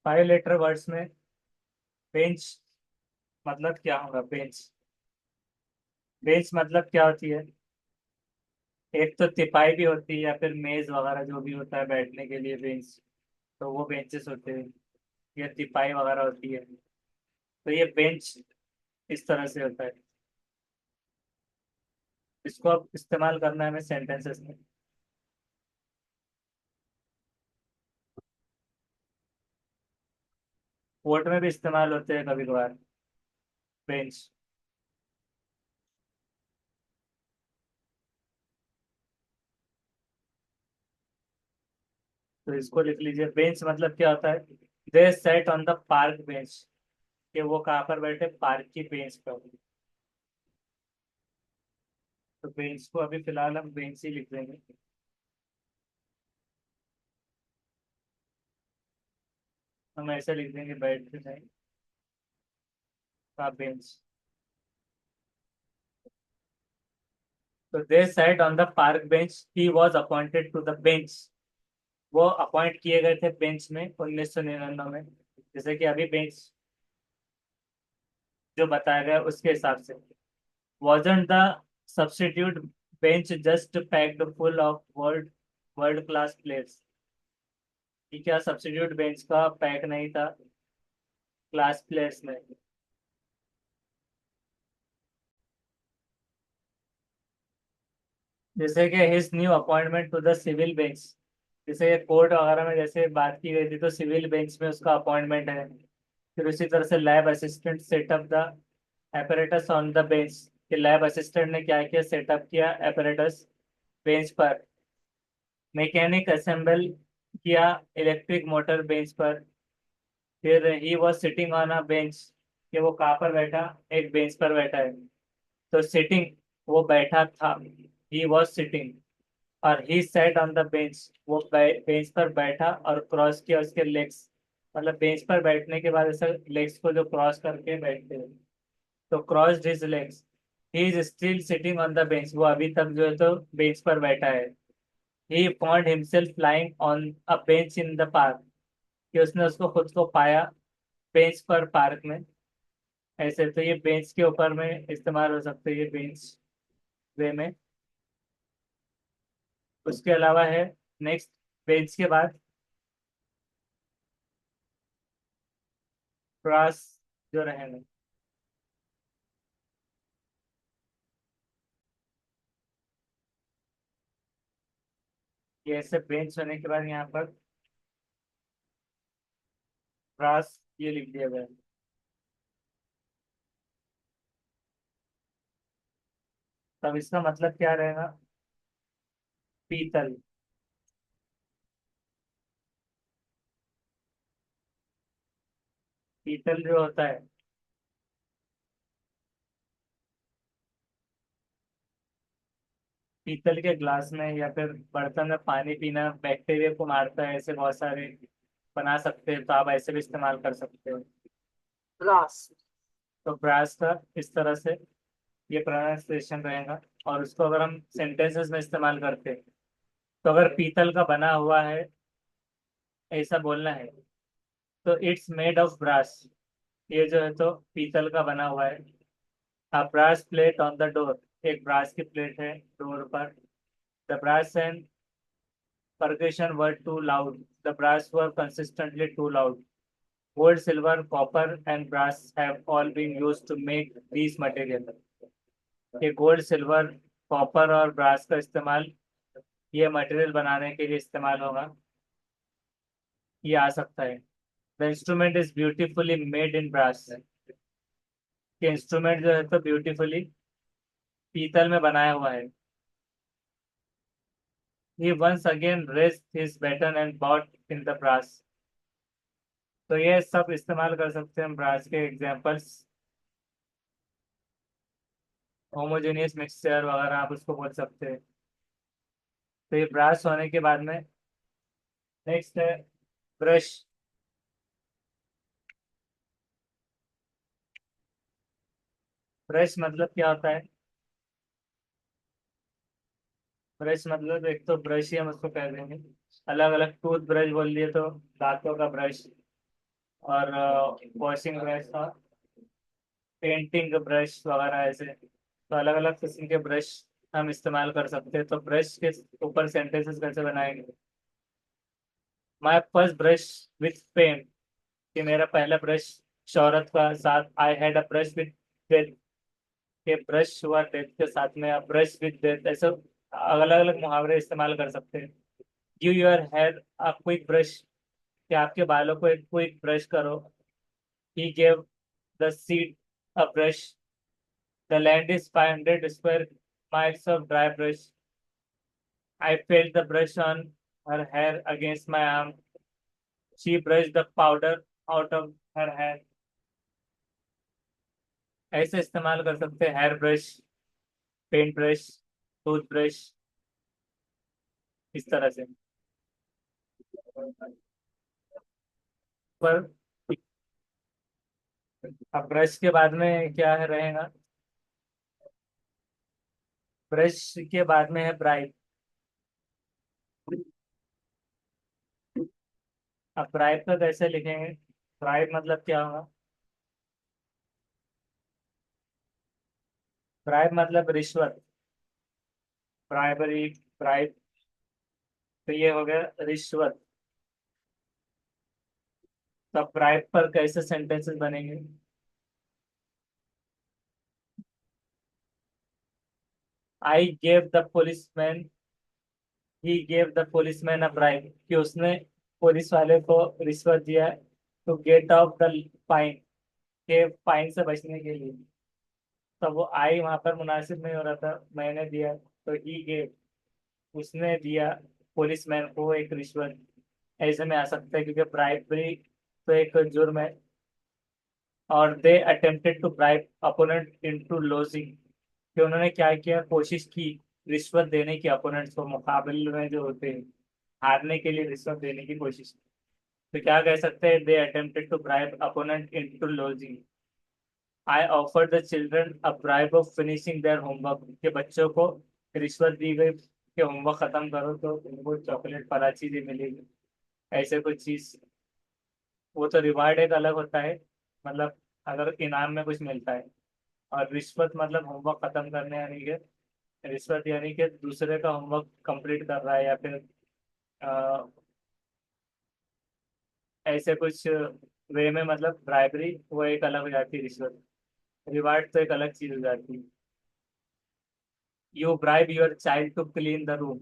Five letter words में bench मतलब क्या होगा? बेंच, बेंच मतलब क्या होती है? एक तो तिपाई भी होती है या फिर मेज वगैरह जो भी होता है बैठने के लिए बेंच, तो वो बेंचेस होते हैं। या तिपाई वगैरह होती है, तो ये बेंच इस तरह से होता है। इसको अब इस्तेमाल करना है हमें सेंटेंसेस में। कोर्ट में भी इस्तेमाल होते हैं कभी कभार बेंच। तो इसको लिख लीजिए, बेंच मतलब क्या होता है? They sat on the park bench, कि वो कहाँ पर बैठे? पार्क की बेंच पर। तो बेंच को अभी फिलहाल हम बेंच ही लिख देंगे। हम ऐसे लिख देंगे, बैठते नहीं का बेंच। तो they sat on the park bench, he was appointed to the bench. वो अपॉइंट किए गए थे बेंच में 1999 में, जैसे कि अभी बेंच जो बताया गया उसके हिसाब से। wasn't the substitute bench just packed full of world class players? कि क्या सब्स्टिट्यूट बेंच का पैक नहीं था क्लास प्लेयर्स में? जैसे कि his new appointment to the civil bench, जैसे कोर्ट वगैरह में जैसे बात की गई थी, तो सिविल बेंच में उसका अपॉइंटमेंट है। फिर उसी तरह से lab assistant setup the apparatus on the bench, कि लैब असिस्टेंट ने क्या किया? सेटअप किया apparatus बेंच पर। मैकेनिक असेंबल किया इलेक्ट्रिक मोटर बेंच पर। फिर he was sitting on a bench, कि वो कहाँ पर बैठा? एक बेंच पर बैठा है। तो सिटिंग, वो बैठा था, ही वॉज सिटिंग। और ही सेट ऑन द बेंच, वो बेंच पर बैठा और क्रॉस किया उसके लेग्स। मतलब बेंच पर बैठने के बाद ऐसा लेग्स को जो क्रॉस करके बैठते हैं, तो crossed his legs. He is still sitting on the bench, वो अभी तक जो है तो बेंच पर बैठा है। He found himself lying on a bench in the park, कि उसने उसको खुद को पाया बेंच पर पार्क में। ऐसे तो ये बेंच के ऊपर में इस्तेमाल हो सकते हैं, ये बेंच वे में। उसके अलावा है नेक्स्ट, बेंच के बाद ग्रास जो रहेंगे। ये ऐसे बेंच होने के बाद यहाँ पर ग्रास ये लिख दिया गया है। तब इसका मतलब क्या रहेगा? पीतल। पीतल जो होता है, पीतल के ग्लास में या फिर बर्तन में पानी पीना बैक्टीरिया को मारता है, ऐसे बहुत सारे बना सकते हैं, तो आप ऐसे भी इस्तेमाल कर सकते हो। ग्लास। तो ब्रास का इस तरह से ये प्रोनाउंसिएशन रहेगा। और उसको अगर हम सेंटेंसेस में इस्तेमाल करते हैं, तो अगर पीतल का बना हुआ है ऐसा बोलना है, तो इट्स मेड ऑफ ब्रास। ये जो है तो पीतल का बना हुआ है। A brass plate on the door, एक ब्रास की प्लेट है डोर पर। The brass and percussion were too loud. The brass were consistently too loud. Gold, silver, copper, and brass have all been used to make these material. ये gold, silver, copper और brass का इस्तेमाल ये material बनाने के लिए इस्तेमाल होगा, ये आ सकता है। The instrument is beautifully made in brass, ये इंस्ट्रूमेंट जो है तो ब्यूटीफुली पीतल में बनाया हुआ है। He once again rest his baton and bought in the brass. तो ये सब इस्तेमाल कर सकते हैं हम ब्रास के एग्जाम्पल्स। होमोजेनियस मिक्सचर वगैरह आप उसको बोल सकते हैं। तो ये ब्रास होने के बाद में नेक्स्ट है ब्रश। ब्रश मतलब क्या होता है? ब्रश मतलब एक तो ब्रश ही हम उसको कह देंगे। अलग अलग टूथ ब्रश बोल दिए तो दांतों का ब्रश। और वॉशिंग ब्रश था, पेंटिंग ब्रश वगैरह ऐसे। तो अलग अलग किस्म के ब्रश हम इस्तेमाल कर सकते हैं। तो ब्रश के ऊपर सेंटेंसेस कैसे बनाएंगे? My first brush with fame, कि मेरा पहला ब्रश शोहरत का साथ। I had a brush with death, के ब्रश हुआ डेथ के साथ में। ब्रश विथ डेथ, ऐसे अलग अलग मुहावरे इस्तेमाल कर सकते हैं। Give your hair a quick brush, कि आपके बालों को एक क्विक ब्रश करो। He gave the seed a brush, the land is 500 square miles of dry brush. I felt the brush on her hair against my arm. She brushed the powder out of her hair. ऐसे इस्तेमाल कर सकते हैं hair brush, paint brush, tooth brush, इस तरह से। पर अब ब्रश के बाद में क्या है रहेगा? ब्रश के बाद में है ब्राइट। अब ब्राइट को कैसे लिखेंगे? ब्राइट मतलब क्या होगा? ब्राइट मतलब रिश्वत, ब्राइबरी, ब्राइट। तो ये हो गया रिश्वत। तब ब्राइट पर कैसे सेंटेंसेस बनेंगे? I gave the policeman, he gave the policeman a bribe, कि उसने पुलिस वाले को रिश्वत दिया to get off the fine, के फाइन से बचने के लिए। तब वो आई वहां पर मुनासिब नहीं हो रहा था, मैंने दिया, तो ही गेव, उसने दिया पुलिसमैन को एक रिश्वत। ऐसे में आ सकता है क्योंकि ब्राइबरी तो एक जुर्म है। और they attempted to bribe opponent into lodging, कि उन्होंने क्या किया, कोशिश की रिश्वत देने की अपोनेंट्स को, मुकाबले में जो होते हैं, हारने के लिए रिश्वत देने की कोशिश की। तो क्या कह सकते हैं? They attempted to bribe opponent into lodging. I offer the children a bribe of finishing their homework, के बच्चों को रिश्वत दी गई कि होमवर्क खत्म करो तो उनको चॉकलेट वाला चीजें मिलेगी, ऐसे कुछ चीज। वो तो रिवार्ड एक अलग होता है, मतलब अगर इनाम में कुछ मिलता है। और रिश्वत मतलब होमवर्क खत्म करने, यानी कि रिश्वत यानी कि दूसरे का होमवर्क कंप्लीट कर रहा है, या फिर अ, ऐसे कुछ वे में, मतलब ब्राइबरी वो एक अलग हो जाती है रिश्वत। रिवार्ड तो एक अलग चीज हो जाती है। You bribe your child to clean the room,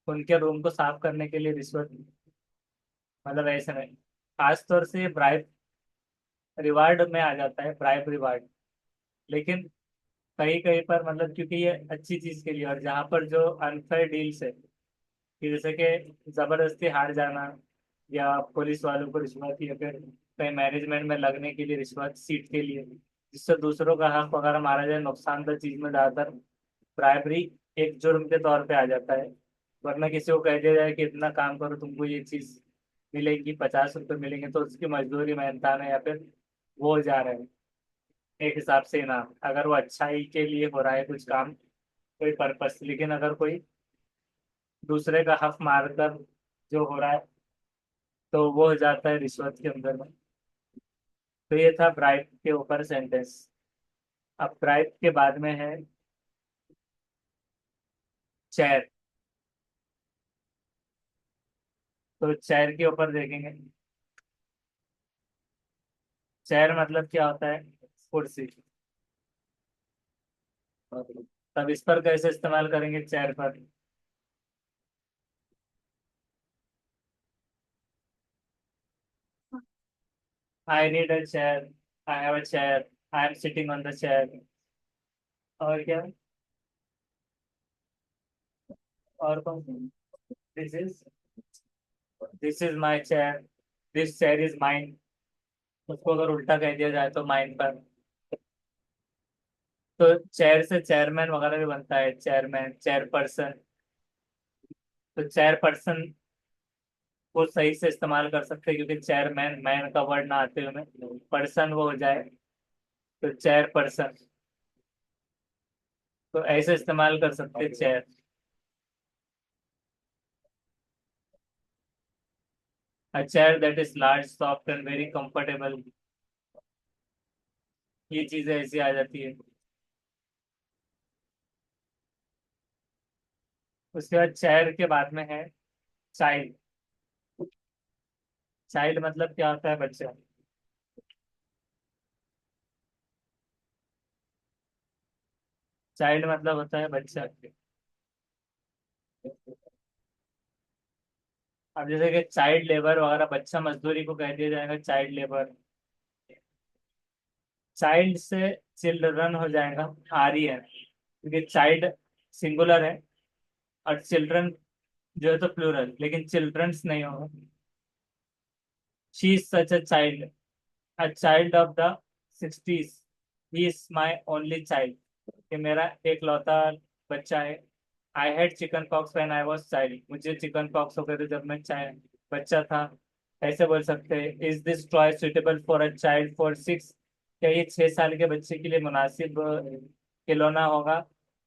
उनके रूम को साफ करने के लिए रिश्वत, मतलब ऐसे नहीं। खास तौर से ब्राइब रिवार्ड में आ जाता है, ब्राइब रिवार्ड। लेकिन कहीं कहीं पर मतलब क्योंकि ये अच्छी चीज के लिए, और जहाँ पर जो अनफेयर डील्स है, कि जैसे कि जबरदस्ती हार जाना, या पुलिस वालों को रिश्वत, या फिर कहीं मैनेजमेंट में लगने के लिए रिश्वत सीट के लिए, जिससे दूसरों का हक वगैरह मारा जाए, नुकसानदायक चीज में ज्यादातर ब्राइबरी एक जुर्म के तौर पे आ जाता है। वरना किसी को कह दिया जाए कि इतना काम करो तुमको ये चीज मिलेगी, 50 रुपये मिलेंगे, तो उसकी मजदूरी मेहनताना, या फिर वो जा रहे हैं एक हिसाब से ना, अगर वो अच्छाई के लिए हो रहा है कुछ काम, कोई पर्पस। लेकिन अगर कोई दूसरे का हक मारकर जो हो रहा है, तो वो हो जाता है रिश्वत के अंदर में। तो ये था ब्राइब के ऊपर सेंटेंस। अब ब्राइब के बाद में है चैर। तो चैर के ऊपर देखेंगे। चैर मतलब क्या होता है? कुर्सी। तब इस पर कैसे इस्तेमाल करेंगे चैर पर? I need a chair, I have a chair, I am sitting on the chair. और क्या? और कौन? This is, this is my chair, this chair is mine. उसको अगर उल्टा कह दिया जाए तो माइन पर। तो चेयर से चेयरमैन वगैरह भी बनता है, चेयरमैन, चेयरपर्सन। तो चेयरपर्सन को सही से इस्तेमाल कर सकते हैं, क्योंकि चेयरमैन मैन का वर्ड ना आते हुए पर्सन वो हो जाए, तो चेयरपर्सन। तो ऐसे इस्तेमाल कर सकते हैं chair. A chair that is large soft and very comfortable. ये चीजें ऐसी आ जाती है। उसके बाद चेयर के बाद में है चाइल्ड। चाइल्ड मतलब क्या होता है? बच्चा। चाइल्ड मतलब होता है बच्चा। अब जैसे कि चाइल्ड लेबर वगैरह, बच्चा मजदूरी को कह दिया जाएगा चाइल्ड लेबर। चाइल्ड से चिल्ड्रन हो जाएगा आरी है, क्योंकि चाइल्ड सिंगुलर है और चिल्ड्रन जो है तो प्लूरल, लेकिन चिल्ड्रंस नहीं होगा। She is such a child, a child of the 60s, he is my only child. कि मेरा एक लौता बच्चा है। I had chicken pox when I was child, मुझे चिकन पॉक्स हो गए थे जब मैं चाइल्ड बच्चा था। ऐसे बोल सकते हैं। Is this toy suitable for a child for 6, क्या ये 6 साल के बच्चे के लिए मुनासिब खिलौना होगा?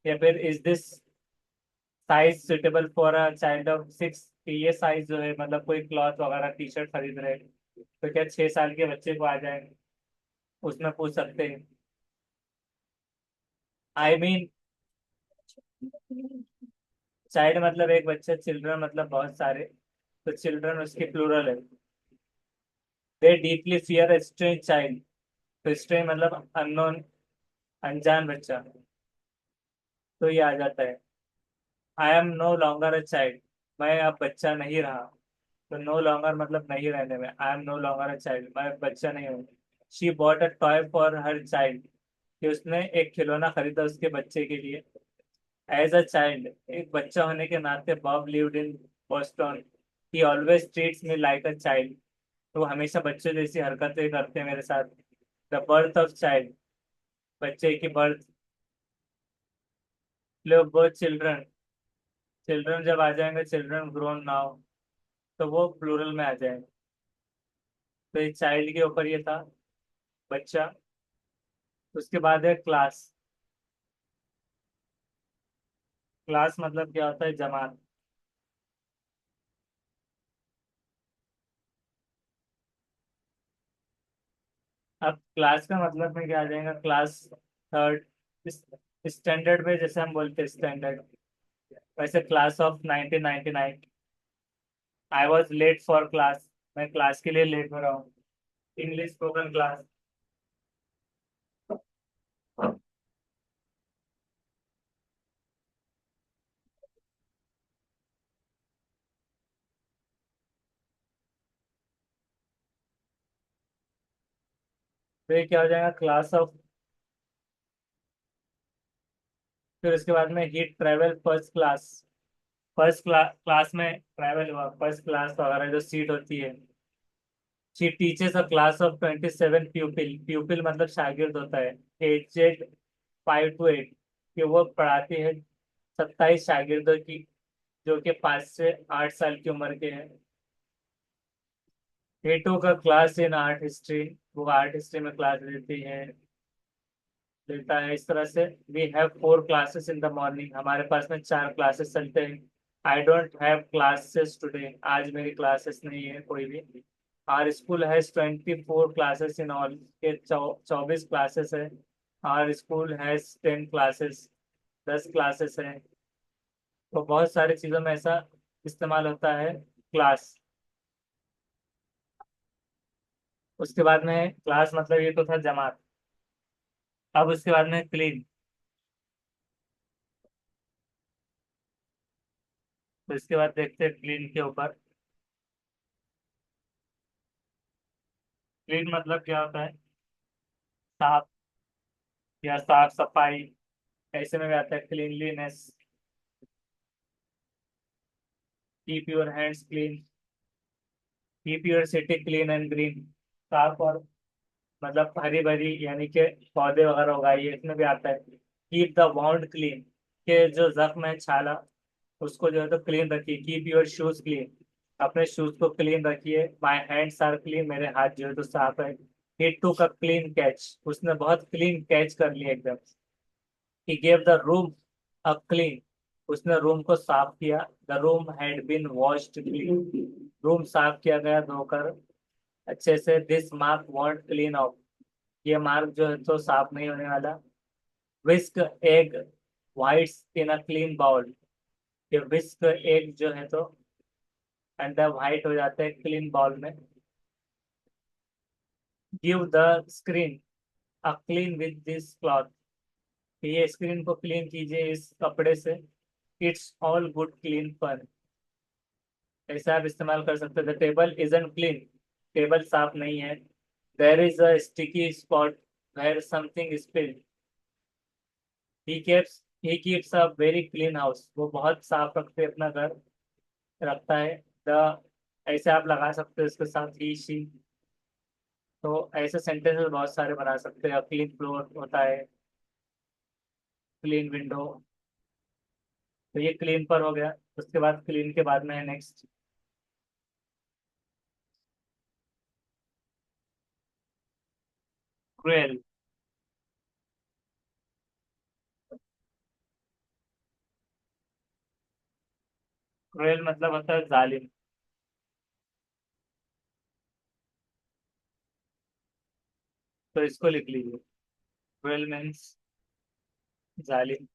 या फिर is this size suitable for a child of 6, कि ये साइज जो है मतलब कोई क्लॉथ वगैरह टी शर्ट खरीद रहे हैं, तो क्या 6 साल के बच्चे को आ जाएंगे? उसमें पूछ सकते हैं। आई मीन चाइल्ड मतलब एक बच्चा, चिल्ड्रन मतलब बहुत सारे, तो चिल्ड्रन उसकी प्लूरल है। They deeply fear a strange child, तो स्ट्रेंज मतलब अननोन, अनजान बच्चा। तो ये आ जाता है। I am no longer a child, मैं अब बच्चा नहीं रहा। तो नो लॉन्गर मतलब नहीं रहने में, I am no longer a child, मैं बच्चा नहीं हूँ। She bought a toy for her child, कि उसने एक खिलौना खरीदा उसके बच्चे के लिए। एज अ चाइल्ड, एक बच्चा होने के नाते Bob lived in Boston, he always treats me like a child, तो वो हमेशा बच्चे जैसी हरकतें करते हैं मेरे साथ। द बर्थ ऑफ चाइल्ड, बच्चे की बर्थ। लोग बोथ चिल्ड्रन, चिल्ड्रन जब आ जाएंगे, चिल्ड्रन ग्रोन नाउ, तो वो प्लूरल में आ जाएंगे। तो ये चाइल्ड के ऊपर ये था, बच्चा। उसके बाद है क्लास। क्लास मतलब क्या होता है? जमात। अब क्लास का मतलब में क्या आ जाएगा? Class third. स्टैंडर्ड में जैसे हम बोलते हैं स्टैंडर्ड, वैसे class of 1999। I was late for class, मैं क्लास के लिए लेट हो रहा हूँ। English spoken class. तो ये क्या हो जाएगा? Class of. फिर उसके बाद में he travel first class. First class में ट्रैवल हुआ, फर्स्ट क्लास वगैरह जो सीट होती है। She teaches a class of 27 pupil, pupil मतलब शागिर्द होता है। एजेड 5 to 8, कि वो पढ़ाती है 27 शागिर्दों की, जो कि 5 से 8 साल की उम्र के हैं। हेटू का क्लास इन आर्ट हिस्ट्री, वो आर्ट हिस्ट्री में क्लास लेती है, लेता है। इस तरह से we have 4 classes in the morning, हमारे पास में 4 क्लासेस चलते हैं। I don't have classes today, आज मेरी क्लासेस नहीं है कोई भी। Our school has 24 classes in all, के 24 क्लासेस है। Our school has 10 classes, 10 classes है। तो बहुत सारी चीज़ों में ऐसा इस्तेमाल होता है क्लास। उसके बाद में क्लास मतलब ये तो था जमात। अब उसके बाद में क्लीन। तो इसके बाद देखते हैं क्लीन के ऊपर। क्लीन मतलब क्या होता है? साफ या साफ सफाई, ऐसे में भी आता है cleanliness. Keep your hands clean, keep your city clean and green, साफ और मतलब हरी भरी, यानी कि पौधे वगैरह उगाइए, इसमें भी आता है। कीप द वाउंड क्लीन, के जो जख्म है छाला, उसको जो है तो क्लीन रखिए। कीप योर शूज क्लीन, अपने शूज को क्लीन रखिए। माई हैंड्स आर क्लीन, मेरे हाथ जो है तो साफ है। ही टूक अ क्लीन कैच, उसने बहुत क्लीन कैच कर लिया एकदम। He gave the room a clean, उसने रूम को साफ किया। The room had been washed clean, room साफ किया गया धोकर अच्छे से। This mark won't clean off, ये मार्क जो है तो साफ नहीं होने वाला। Whisk egg whites in a clean bowl, ये विस्क एग जो है तो अंडा वाइट हो जाते हैं क्लीन बाउल में। Give the screen a clean with this cloth, ये स्क्रीन को क्लीन कीजिए इस कपड़े से। It's all good clean fun, ऐसा आप इस्तेमाल कर सकते थे। टेबल इजंट क्लीन, टेबल साफ नहीं है। There is a sticky spot where something spilled, he keeps a very clean house, वो बहुत साफ रखते अपना घर रखता है। द, ऐसे आप लगा सकते हो इसके साथ ही शी। तो ऐसे सेंटेंसेस बहुत सारे बना सकते हैं। क्लीन फ्लोर होता है, क्लीन विंडो। तो ये क्लीन पर हो गया। उसके बाद क्लीन के बाद में है नेक्स्ट क्रुएल। क्रुएल मतलब होता है जालिम। तो इसको लिख लीजिए, क्रुएल मीन्स जालिम।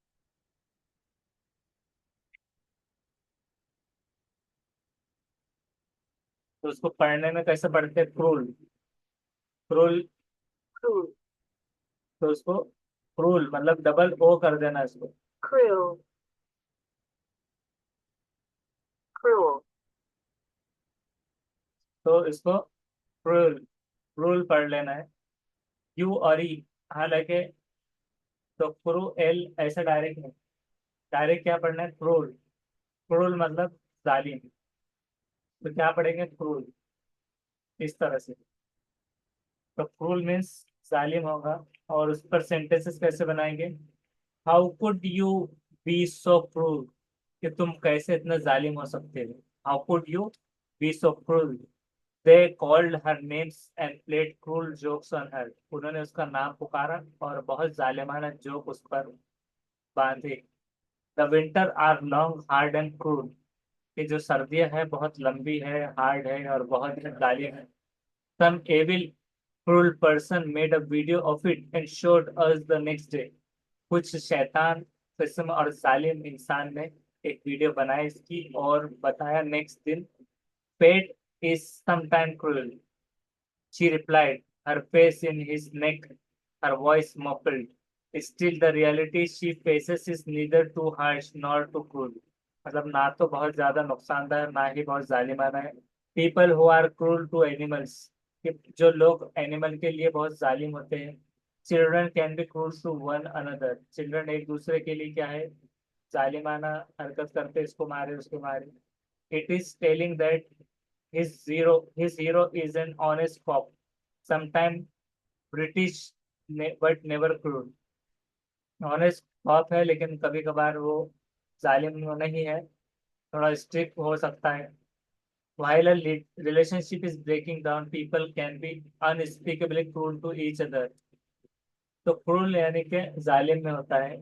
तो उसको पढ़ने में कैसे पढ़ते हैं? Cruel, cruel, cruel. तो उसको क्रूल मतलब डबल ओ कर देना इसको, क्रूल, क्रूल। तो इसको क्रूल, क्रूल पढ़ लेना है। यू और ई, हालांकि तो क्रू एल ऐसा डायरेक्ट नहीं, डायरेक्ट क्या पढ़ना है? क्रूल, क्रूल मतलब जालिम। तो क्या पढ़ेंगे? क्रूल, इस तरह से। तो क्रूल मीन्स जालिम होगा। और उस पर सेंटेंसेस कैसे बनाएंगे? How could you be so cruel, कि तुम कैसे इतना जालिम हो सकते हो? How could you be so cruel, they called her names and played cruel jokes on her, उन्होंने उसका नाम पुकारा और बहुत जालिमाना जोक उस पर बांधे। The winter are long hard and cruel, कि जो सर्दियां हैं बहुत लंबी है, हार्ड है और बहुत जालिम है। Some evil cruel person made a video of it and showed us the next day, कुछ शैतान किस्म और जालिम इंसान ने एक वीडियो बनाई इसकी और बताया नेक्स्ट दिन। Pet is sometime cruel, she replied, her face in his neck, her voice muffled. Still the reality she faces is neither too harsh nor too cruel, मतलब ना तो बहुत ज्यादा नुकसानदायक ना ही बहुत जालिमाना है। People who are cruel to animals, जो लोग एनिमल के लिए बहुत जालिम होते हैं। Children can be cruel to one another, children एक दूसरे के लिए क्या है? जालिमाना हरकत करते, इसको मारे उसको मारे। It is telling that his hero is an honest cop, sometime British but never cruel। Honest cop है लेकिन कभी कभार वो जालिम नहीं है, थोड़ा स्ट्रिक्ट हो सकता है। While a relationship is breaking down, people can be unspeakably cruel to each other। तो क्रूल यानी कि जालिम में होता है।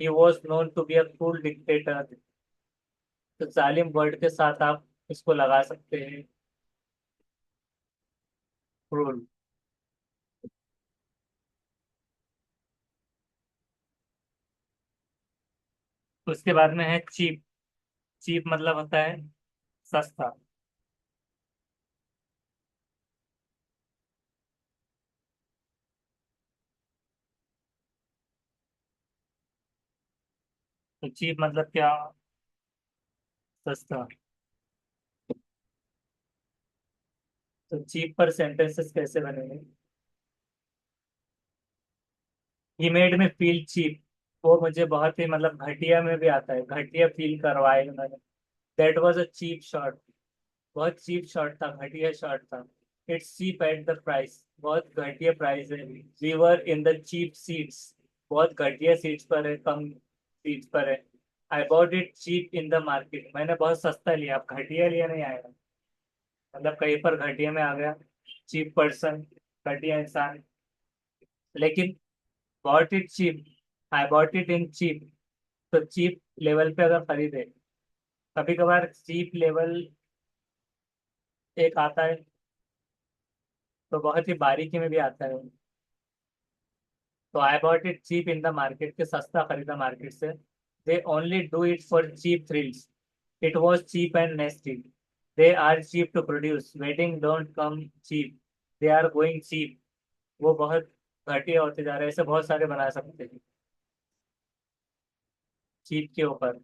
He was known to be a cruel dictator, तो जालिम वर्ड के साथ आप इसको लगा सकते हैं, क्रूल। उसके बाद में है चीप। चीप मतलब होता है सस्ता। तो चीप मतलब क्या? सस्ता। तो चीप पर सेंटेंसेस कैसे बनेंगे? ही मेड में फील चीप, वो मुझे बहुत ही मतलब घटिया में भी आता है, घटिया फील करवाए उन्होंने। That was a cheap shot, बहुत चीप शॉट था, घटिया शॉट था। It's cheap at the price, बहुत घटिया प्राइस है। We were in the cheap seats, बहुत घटिया सीट्स पर है, कम सीट्स पर है। I bought it cheap in the market, मैंने बहुत सस्ता लिया, आप घटिया लिया नहीं आएगा, मतलब कहीं पर घटिया में आ गया। चीप पर्सन, घटिया इंसान। लेकिन bought it cheap, I bought it in cheap, तो चीप लेवल पे अगर खरीदे, कभी कभार चीप लेवल एक आता है, तो बहुत ही बारीकी में भी आता है। तो I bought it cheap in the market, के सस्ता खरीदा मार्केट से। They only do it for cheap thrills, it was cheap and nasty. They are cheap to produce, wedding don't come cheap, they are going cheap. वो बहुत घटिया होते जा रहे हैं, ऐसे बहुत सारे बना सकते हैं चीप के ऊपर।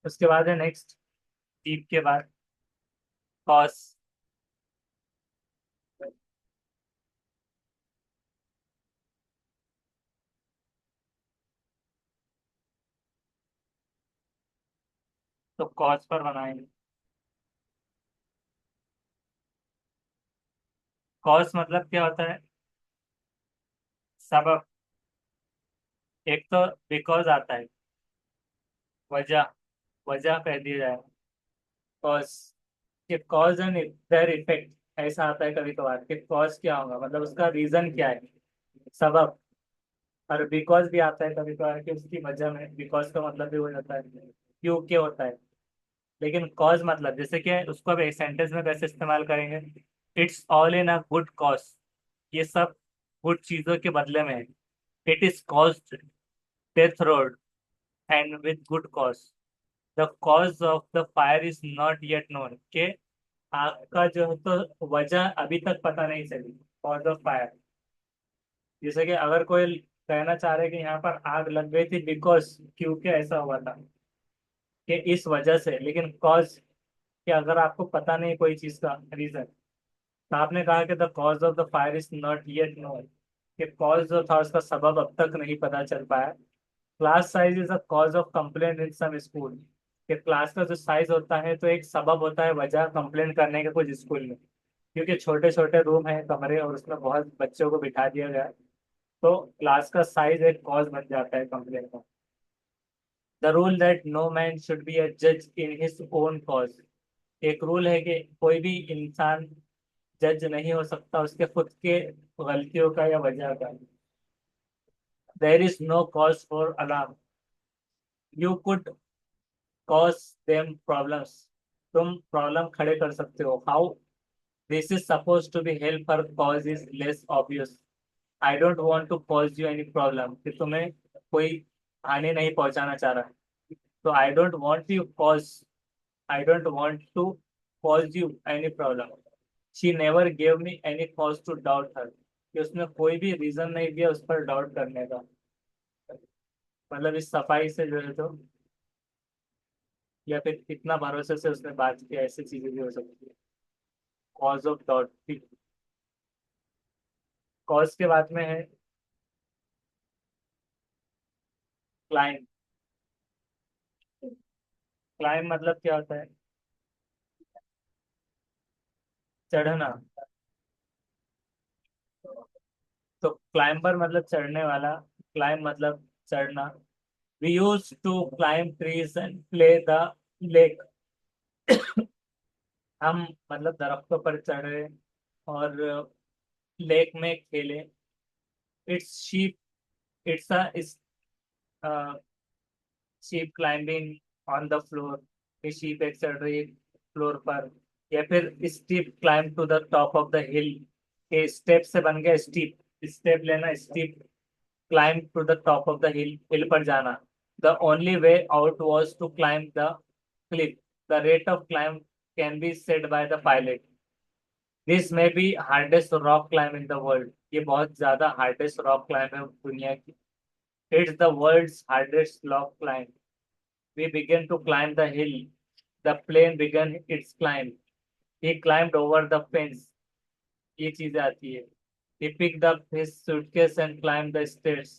उसके बाद है नेक्स्ट, चीप के बाद कॉस। तो कॉस पर बनाएंगे। कॉस मतलब क्या होता है? सबब। एक तो बिकॉज आता है, वजह, वजह कह दी जाए। कॉज, कि कॉज एंड देयर इफेक्ट, ऐसा आता है कभी कभार कि कॉज क्या होगा, मतलब उसका रीजन क्या है, सबब। और बिकॉज भी आता है कभी कभार कि उसकी वजह में, बिकॉज का मतलब भी हो जाता है क्यों के होता है। लेकिन कॉज मतलब जैसे कि उसको अब एक सेंटेंस में कैसे इस्तेमाल करेंगे? It's all in a good cause, ये सब गुड चीजों के बदले में है। It is caused death road and with good cause, the cause of the fire is not yet known, के आग का जो है तो वजह अभी तक पता नहीं चली, कॉज ऑफ फायर। जैसे कि अगर कोई कहना चाह रहे कि यहाँ पर आग लग गई थी बिकॉज, क्योंकि ऐसा हुआ था, कि इस वजह से। लेकिन कॉज, कि अगर आपको पता नहीं कोई चीज का रीजन, तो आपने कहा कि the cause of the fire is not yet known, कि कॉज जो था उसका सबब अब तक नहीं पता चल पाया। Class size is a cause of complaint in some school, कि क्लास का जो साइज होता है तो एक सबब होता है, वजह कंप्लेंट करने के कुछ स्कूल में, क्योंकि छोटे छोटे रूम हैं, कमरे, और उसमें बहुत बच्चों को बिठा दिया गया है। तो क्लास का साइज एक कॉज बन जाता है कंप्लेंट का। The rule that no man should be a जज इन हिज ओन कॉज, एक रूल है कि कोई भी इंसान जज नहीं हो सकता उसके खुद के गलतियों का या वजह का। There is no cause for alarm, you could cause them problems, तुम प्रॉब्लम खड़े कर सकते हो। How, this is suppose to be help, पर cause is less obvious. I don't want to cause you any problem, कि तुम्हें कोई हानि नहीं पहुंचाना चाह रहा। तो I don't want you cause, I don't want to cause you any problem. She never gave me any cause to doubt हर, कि उसने कोई भी रीजन नहीं दिया उस पर डाउट करने का। मतलब इस सफाई से जो है तो, या फिर इतना भरोसे से उसने बात की, ऐसी चीजें भी हो सकती है। Cause of doubt. कॉज के बाद में है क्लाइम। क्लाइम मतलब क्या होता है? चढ़ना। तो क्लाइंबर मतलब चढ़ने वाला, क्लाइम मतलब चढ़ना। We use to climb trees and play the lake, हम मतलब दरख्तों पर चढ़े और लेक में खेले। It's sheep, it's a sheep climbing on the floor, ये शीप एक चढ़ रही है फ्लोर पर। या फिर steep climb to the top of the hill, के स्टेप से बन गया स्टीप, स्टेप लेना, steep climb to the top of the hill, hill पर जाना। The only way out was to climb the cliff, the rate of climb can be set by the pilot. This may be hardest rock climb in the world, ये बहुत ज्यादा hardest rock climb है दुनिया की। It's the world's hardest rock climb. We began to climb the hill. The plane began its climb. He climbed over the fence. ये चीजें आती है। He picked up his suitcase and climbed the stairs.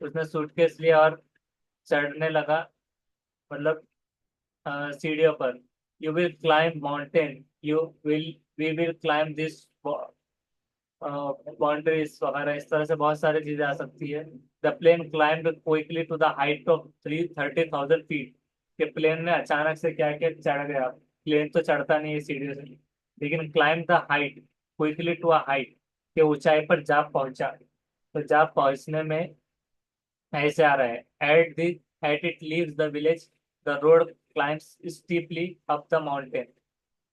उसने suitcase लिया और चढ़ने लगा, मतलब सीढ़ियों पर। You will climb mountain. You will, we will climb this boundaries वगैरह, इस तरह से बहुत सारी चीजें आ सकती है। The plane climb quickly to the height of 30,000 feet, के प्लेन ने अचानक से क्या किया, चढ़ गया। प्लेन तो चढ़ता नहीं है सीढ़ियों से, लेकिन climb the height quickly to a height, के ऊंचाई पर जा पहुंचा। तो जा पहुंचने में ऐसे आ रहा है, at the, at it leaves the village, the road climbs steeply up the mountain.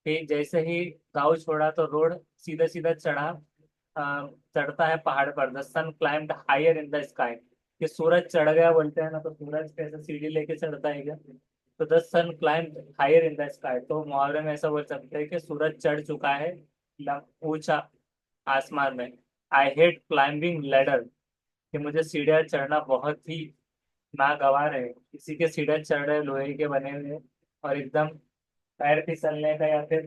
कि जैसे ही गाँव छोड़ा तो रोड सीधा सीधा चढ़ता है पहाड़ पर। The sun climbed higher in the sky. कि सूरज चढ़ गया बोलते हैं ना, तो सूरज कैसे सीढ़ी लेके चढ़ता है क्या? तो the sun climbed higher in the sky, तो मुहावरे में ऐसा बोल सकते हैं कि सूरज चढ़ चुका है ऊंचा आसमान में। I hate climbing ladder. कि मुझे सीढ़ियाँ चढ़ना बहुत ही नागवार है। किसी के सीढ़ियाँ चढ़ रहे लोहे के बने हुए और एकदम पैर फिसलने का या फिर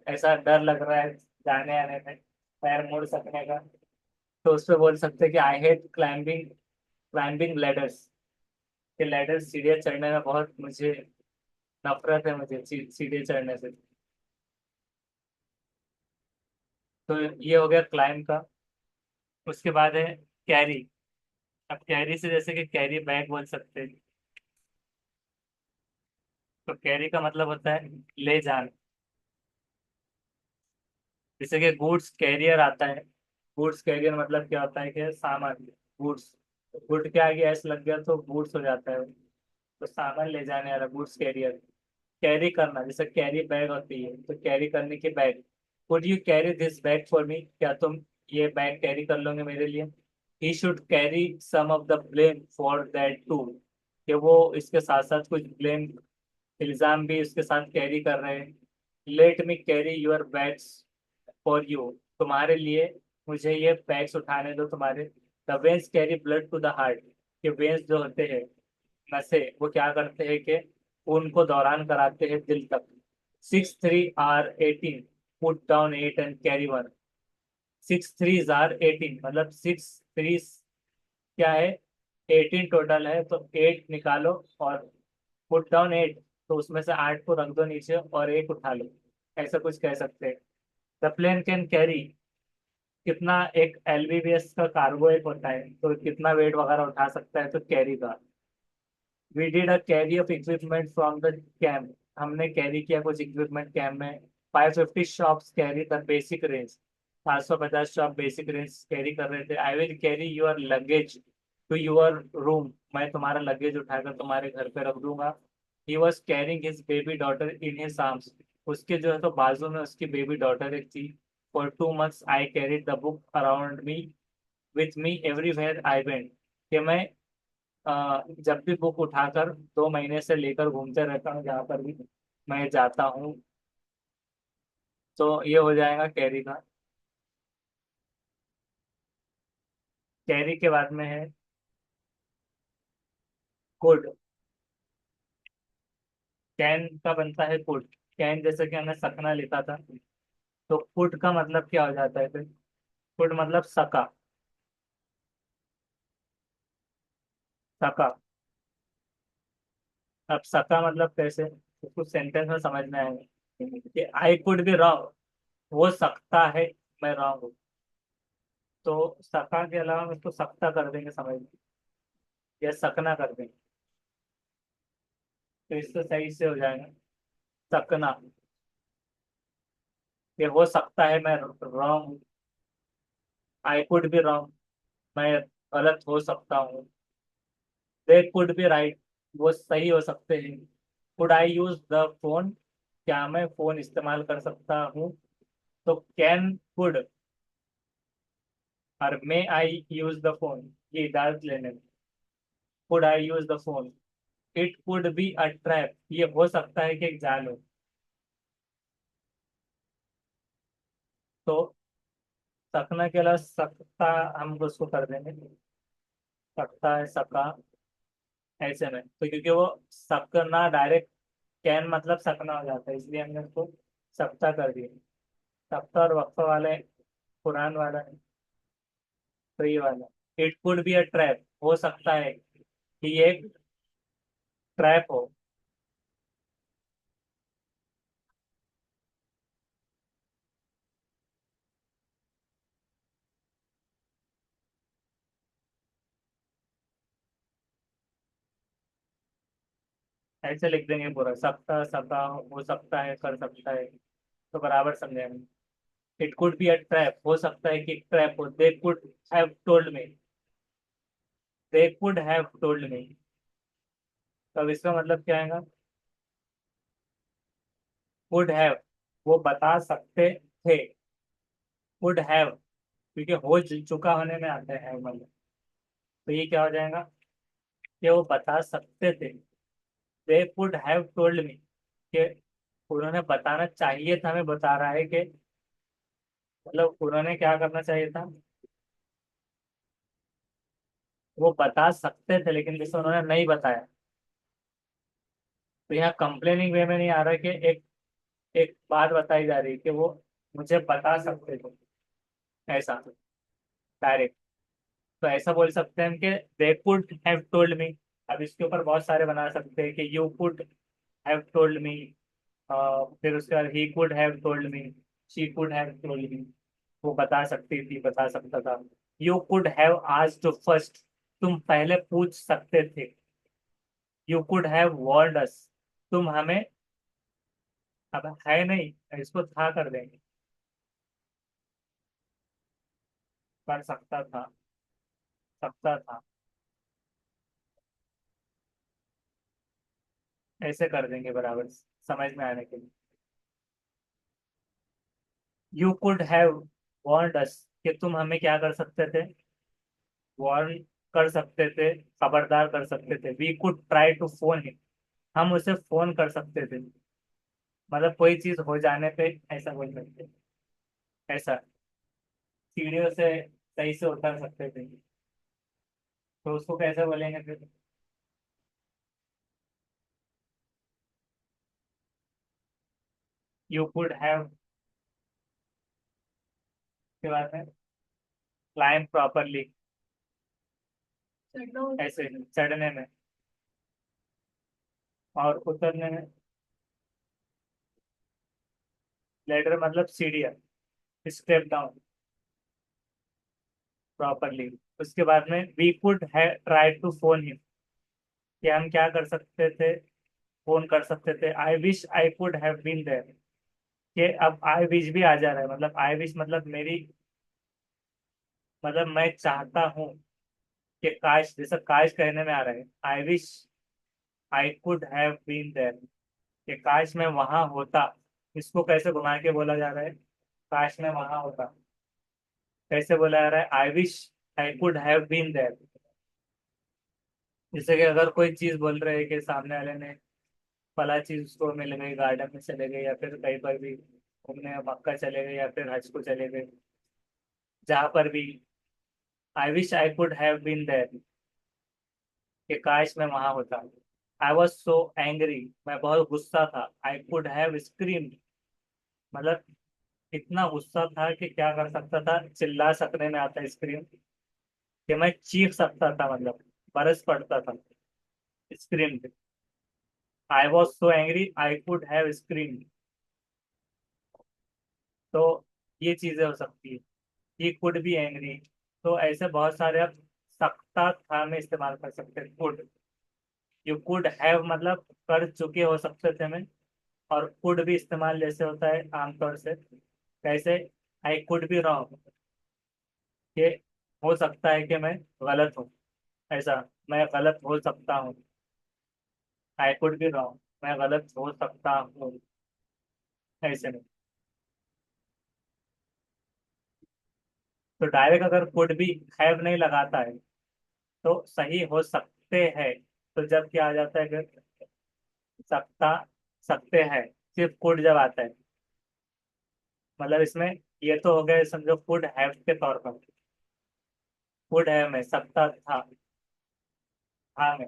ऐसा डर लग रहा है जाने आने में, पैर मुड़ सकने का, तो उस पर बोल सकते हैं कि आई हेट क्लाइंबिंग लेडर्स। कि लेडर सीढ़ियाँ चढ़ने में बहुत मुझे नफरत है, मुझे सीढ़ी चढ़ने से। तो ये हो गया क्लाइंब का। उसके बाद है कैरी। अब कैरी से जैसे कि कैरी बैग बोल सकते हैं। तो कैरी का मतलब होता है ले जाना। जैसे कि गुड्स कैरियर आता है। गुड्स कैरियर मतलब क्या होता है कि सामान, गुड्स। गुड के आगे एस लग गया तो गुड्स हो जाता है। तो सामान ले जाने वाला गुड्स कैरियर। कैरी करना, जैसे कैरी बैग होती है तो कैरी करने की bag. Could you carry this bag for me? क्या तुम ये बैग कैरी कर लोगे मेरे लिए? He should carry some of the blame for that too. कि वो इसके साथ साथ कुछ ब्लेम, इल्जाम भी इसके साथ कैरी कर रहे हैं। Let me carry your bags for you. तुम्हारे लिए मुझे ये बैग्स उठाने दो तुम्हारे। The veins carry blood to the heart. कि वेन्स जो होते हैं, नसें, वो क्या करते हैं कि उनको दौरान कराते हैं दिल तक। 6 3 are 18, put down 8 and carry 1। 6 3 are 18 मतलब 6 3 क्या है, 18 टोटल है, तो 8 निकालो और पुट डाउन 8, तो उसमें से 8 को रख दो नीचे और एक उठा लो। ऐसा कुछ कह सकते हैं। द प्लेन कैन कैरी, कितना एक एलबीबीएस का कार्गो एक होता है तो कितना वेट वगैरह उठा सकता है, तो कैरी का। We did a carry of equipment from the camp. हमने कैरी किया कुछ इक्विपमेंट कैंप में। 550 shops carry the basic range. 550 shop basic range carry कर रहे थे। I will carry your luggage to your room. मैं तुम्हारा लगेज उठाकर तुम्हारे घर पे रख दूंगा। He was carrying his baby daughter in his arms. उसके जो है तो बाजू में उसकी बेबी डॉटर एक थी। For 2 months I carried the book around me with me everywhere I went. कि मैं जब भी बुक उठाकर 2 महीने से लेकर घूमते रहता हूँ जहाँ पर भी मैं जाता हूँ। तो ये हो जाएगा कैरी का। कैरी के बाद में है कुड। कैन का बनता है कुड। कैन जैसे कि हमने सकना लिखा था, तो कुड का मतलब क्या हो जाता है फिर? कुड मतलब सका। सका। अब सका मतलब कैसे, उसको सेंटेंस में समझना है कि आई कुड बी रॉन्ग, हो सकता है मैं रॉन्ग हूँ। तो सका के अलावा हम इसको सकता कर देंगे समझ में, या सकना कर देंगे, तो इससे सही से हो जाएगा सकना। ये हो सकता है मैं wrong, I could be wrong, मैं गलत हो सकता हूँ। दे कुड बी राइट, वो सही हो सकते हैं। Could I use the phone, क्या मैं फोन इस्तेमाल कर सकता हूँ? तो कैन कुड और मे आई यूज द फोन, ये इजाजत लेने में। Could I use the phone. It could be a trap, ये हो सकता है कि एक जाल हो। तो सकना के अलावा सकता हम उसको कर देंगे, सकता है सका ऐसे में। तो क्योंकि वो सकना डायरेक्ट कैन मतलब सकना हो जाता है, इसलिए हमने उसको सकता कर दिया। सकता और वक्फा वाले कुरान वाला है, तो ये वाला। It could be a trap, हो सकता है कि ये एक ट्रैप हो। ऐसे लिख देंगे पूरा, सकता सका हो सकता है कर सकता है, तो बराबर समझेंगे। It could be a trap, हो सकता है कि एक ट्रैप हो। They could have told me, they could have told me, तो अब इसका मतलब क्या आएगा? वुड हैव, वो बता सकते थे। वुड हैव, क्योंकि हो चुका होने में आता है मतलब। तो ये क्या हो जाएगा कि वो बता सकते थे। They would have told me, कि उन्होंने बताना चाहिए था, हमें बता रहा है कि मतलब उन्होंने क्या करना चाहिए था। वो बता सकते थे लेकिन जैसे उन्होंने नहीं बताया। तो यहाँ कंप्लेनिंग वे में नहीं आ रहा कि एक एक बात बताई जा रही है कि वो मुझे बता सकते थे, ऐसा डायरेक्ट। तो ऐसा बोल सकते हैं हम कि they could have told me. अब इसके ऊपर बहुत सारे बना सकते हैं कि you could have told me, फिर उसके बाद he could have told me, she could have told me. वो बता सकती थी, बता सकता था। You could have asked first, तुम पहले पूछ सकते थे। यू कुड हैव वार्नड अस, तुम हमें। अब है नहीं, इसको था कर देंगे। कर सकता था, सकता था, ऐसे कर देंगे बराबर समझ में आने के लिए। यू कुड हैव वार्नड अस, कि तुम हमें क्या कर सकते थे? वार्न कर सकते थे, खबरदार कर सकते थे। We could try to phone him, हम उसे फोन कर सकते थे। मतलब कोई चीज हो जाने पे ऐसा बोल सकते हैं। ऐसा सीढ़ियों से सही से उतर सकते थे, तो उसको कैसे बोलेंगे फिर? यू कुड हैव के बाद में क्लाइम प्रॉपरली, ऐसे चढ़ने में। और उतरने में लेडर मतलब सीढ़ियाँ, स्टेप डाउन प्रॉपरली। उसके बाद में वी कुड है ट्राई टू फोन हिम, कि हम क्या कर सकते थे? फोन कर सकते थे। I wish I could have been there, कि अब आई विश भी आ जा रहा है। मतलब आई विश मतलब मेरी, मतलब मैं चाहता हूँ कि काश, जैसा काश कहने में आ रहा है। I wish I could have been there, कि काश मैं वहां होता। इसको कैसे घुमा के बोला जा रहा है? काश मैं वहां होता, कैसे बोला जा रहा है? I wish I could have been there. जैसे कि अगर कोई चीज बोल रहे हैं कि सामने वाले ने फला चीज उसको मिल गई, गार्डन में चले गए या फिर कहीं पर भी घूमने, मक्का चले गए या फिर हज को चले गए, जहां पर भी। I wish I could have been there, कि काश मैं वहां होता। आई वॉज सो एंग्री, मैं बहुत गुस्सा था। आई कुड हैव स्क्रीम, मतलब इतना गुस्सा था कि क्या कर सकता था, चिल्ला सकने में आता है स्क्रीम, कि मैं चीख सकता था, मतलब बरस पड़ता था स्क्रीम पे। I was so angry I could have scream. तो ये चीजें हो सकती है। He could be angry. तो ऐसे बहुत सारे आप सकता था में इस्तेमाल कर सकते हैं कुड। यू कुड हैव मतलब कर चुके हो सकते थे में। और कुड भी इस्तेमाल जैसे होता है आमतौर से, कैसे? आई कुड बी रॉन्ग, कि हो सकता है कि मैं गलत हूँ, ऐसा। मैं गलत हो सकता हूँ। आई कुड बी रॉन्ग, मैं गलत हो सकता हूँ, ऐसे में। तो डायरेक्ट अगर कुड भी हैव नहीं लगाता है तो सही हो सकते हैं। तो जब क्या आ जाता है फिर? सकता, सकते हैं। सिर्फ कुड जब आता है, मतलब इसमें ये तो हो गया समझो कुड हैव के तौर पर। कुड हैव में सकता था, हाँ में।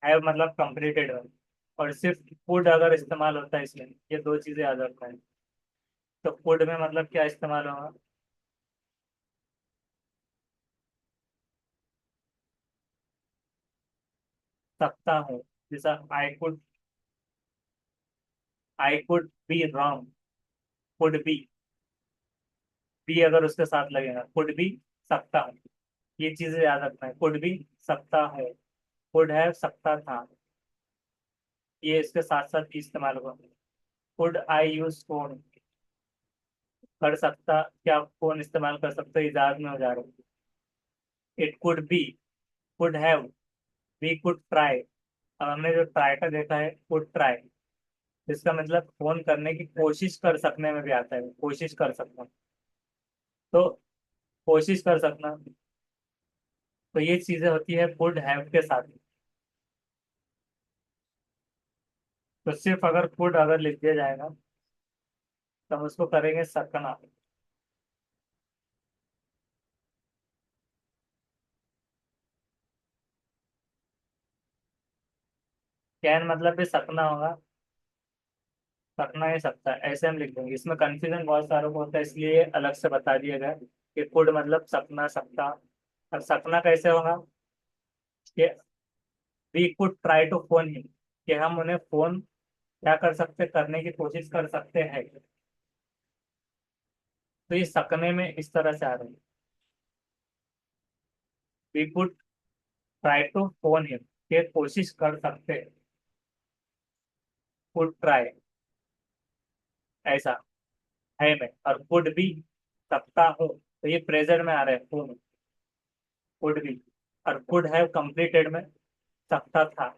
हैव मतलब कंप्लीटेड है। और सिर्फ कुड अगर इस्तेमाल होता है इसमें, ये दो चीजें याद रखना है। तो कुड में मतलब क्या इस्तेमाल होगा? सकता हूँ, जैसा I could be wrong. Could be अगर उसके साथ लगेगा, कुड बी सकता हूँ। ये चीजें याद रखना है, कुड बी सकता है। कुड है सकता था, ये इसके साथ साथ भी इस्तेमाल होगा। कुड आई यूज फोन, कर सकता, क्या फोन इस्तेमाल कर सकते हो, इजाज में हो जा रहा है। It could be, could have, we could try, अब हमने जो ट्राई का देखा है, कुड ट्राई, इसका मतलब फोन करने की कोशिश कर सकने में भी आता है, कोशिश कर सकना। तो कोशिश कर सकना, तो ये चीजें होती है कुड हैव के साथ। तो सिर्फ अगर कुड अगर लिख दिया जाएगा तो हम उसको करेंगे सकना। कैन मतलब भी सकना होगा, सकना ही सकता है, ऐसे हम लिख देंगे। इसमें कंफ्यूजन बहुत सारों को होता है, इसलिए अलग से बता दिया गया कि कुड मतलब सकना, सकता। अब सकना कैसे होगा कि we could try to phone him, कि हम उन्हें फोन क्या कर सकते, करने की कोशिश कर सकते हैं। तो ये सकने में इस तरह से आ रही है, we could try to phone him, ये कोशिश कर सकते हैं, कुड ट्राई, ऐसा है मैं। और कुड भी सकता हूँ, तो ये प्रेजेंट में आ रहा है फोन, कुड भी। और कुड हैव कंप्लीटेड में सकता था।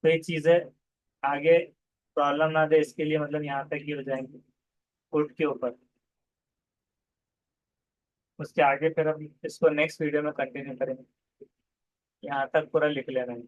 तो ये चीजें आगे प्रॉब्लम ना दे इसके लिए, मतलब यहाँ तक ही हो जाएंगे कुड के ऊपर। उसके आगे फिर हम इसको नेक्स्ट वीडियो में कंटिन्यू करेंगे। यहाँ तक पूरा लिख लेना है।